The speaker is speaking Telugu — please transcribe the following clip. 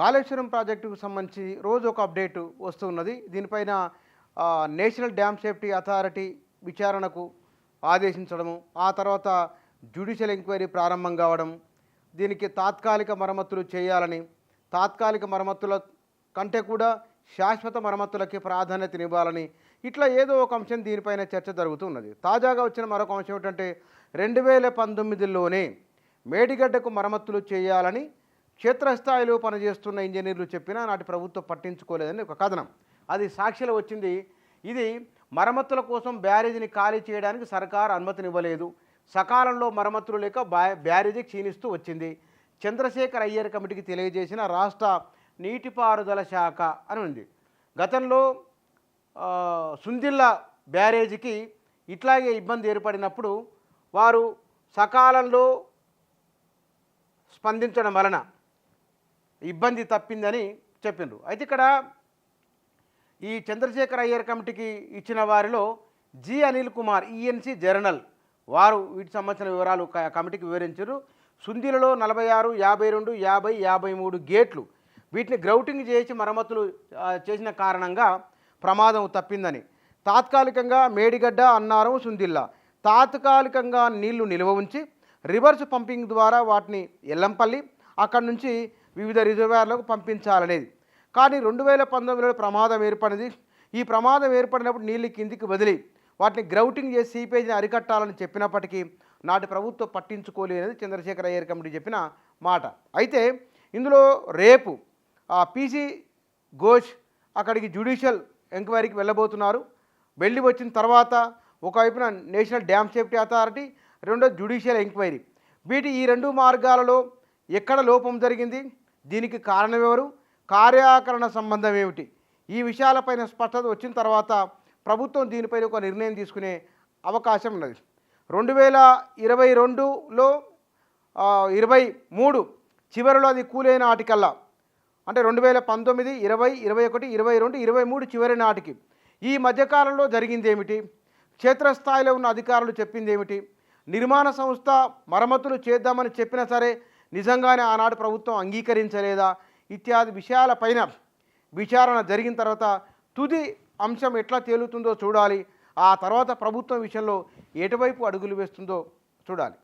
కాళేశ్వరం ప్రాజెక్టుకు సంబంధించి రోజు ఒక అప్డేట్ వస్తున్నది. దీనిపైన నేషనల్ డ్యామ్ సేఫ్టీ అథారిటీ విచారణకు ఆదేశించడము, ఆ తర్వాత జ్యుడిషియల్ ఎంక్వైరీ ప్రారంభం కావడం, దీనికి తాత్కాలిక మరమ్మతులు చేయాలని, తాత్కాలిక మరమ్మతుల కంటే కూడా శాశ్వత మరమ్మతులకి ప్రాధాన్యతనివ్వాలని, ఇట్లా ఏదో ఒక అంశం దీనిపైన చర్చ జరుగుతున్నది. తాజాగా వచ్చిన మరొక అంశం ఏంటంటే 2019లోనే మేడిగడ్డకు మరమ్మతులు చేయాలని క్షేత్రస్థాయిలో పనిచేస్తున్న ఇంజనీర్లు చెప్పినా నాటి ప్రభుత్వం పట్టించుకోలేదని ఒక కథనం. అది సాక్షిలో వచ్చింది. ఇది మరమ్మతుల కోసం బ్యారేజీని ఖాళీ చేయడానికి సర్కారు అనుమతినివ్వలేదు, సకాలంలో మరమ్మతులు లేక బ్యారేజీ క్షీణిస్తూ వచ్చింది. చంద్రశేఖర్ అయ్యర్ కమిటీకి తెలియజేసిన రాష్ట్ర నీటిపారుదల శాఖ అని ఉంది. గతంలో సుందిల్ల బ్యారేజీకి ఇట్లాగే ఇబ్బంది ఏర్పడినప్పుడు వారు సకాలంలో స్పందించడం వలన ఇబ్బంది తప్పిందని చెప్పిండ్రు. అయితే ఇక్కడ ఈ చంద్రశేఖర్ అయ్యర్ కమిటీకి ఇచ్చిన వారిలో G Anil Kumar ENC journal వారు వీటికి సంబంధించిన వివరాలు కమిటీకి వివరించారు. సుందిలలో 46, 52, 50, 53 గేట్లు, వీటిని గ్రౌటింగ్ చేసి మరమ్మతులు చేసిన కారణంగా ప్రమాదం తప్పిందని, తాత్కాలికంగా మేడిగడ్డ, అన్నారం, సుందిల్ల తాత్కాలికంగా నీళ్లు నిల్వ ఉంచి రివర్స్ పంపింగ్ ద్వారా వాటిని ఎల్లంపల్లి అక్కడి నుంచి వివిధ రిజర్వాయర్లకు పంపించాలనేది. కానీ 2019లో ప్రమాదం ఏర్పడింది. ఈ ప్రమాదం ఏర్పడినప్పుడు నీళ్ళు కిందికి వదిలి వాటిని గ్రౌటింగ్ చేసి సీపేజీని అరికట్టాలని చెప్పినప్పటికీ నాటి ప్రభుత్వం పట్టించుకోలేదని చంద్రశేఖర్ అయ్యర్ కమిటీ చెప్పిన మాట. అయితే ఇందులో రేపు పీసీ ఘోష్ అక్కడికి జ్యుడిషియల్ ఎంక్వైరీకి వెళ్ళబోతున్నారు. వెళ్ళి వచ్చిన తర్వాత ఒకవైపున నేషనల్ డ్యామ్ సేఫ్టీ అథారిటీ, రెండో జ్యుడిషియల్ ఎంక్వైరీ. ఈ రెండు మార్గాలలో ఎక్కడ లోపం జరిగింది, దీనికి కారణం ఎవరు, కార్యాచరణ సంబంధం ఏమిటి, ఈ విషయాలపైన స్పష్టత వచ్చిన తర్వాత ప్రభుత్వం దీనిపైన ఒక నిర్ణయం తీసుకునే అవకాశం ఉన్నది. 2022లో 23 చివరిలో అది కూలైన నాటికల్లా, అంటే 2019, 20, 21, 22, 23 చివరి నాటికి ఈ మధ్యకాలంలో జరిగింది ఏమిటి, క్షేత్రస్థాయిలో ఉన్న అధికారులు చెప్పింది ఏమిటి, నిర్మాణ సంస్థ మరమ్మతులు చేద్దామని చెప్పినా సరే నిజంగానే ఆనాడు ప్రభుత్వం అంగీకరించలేదా, ఇత్యాది విషయాలపైన విచారణ జరిగిన తర్వాత తుది అంశం ఎట్లా తేలుతుందో చూడాలి. ఆ తర్వాత ప్రభుత్వం విషయంలో ఎటువైపు అడుగులు వేస్తుందో చూడాలి.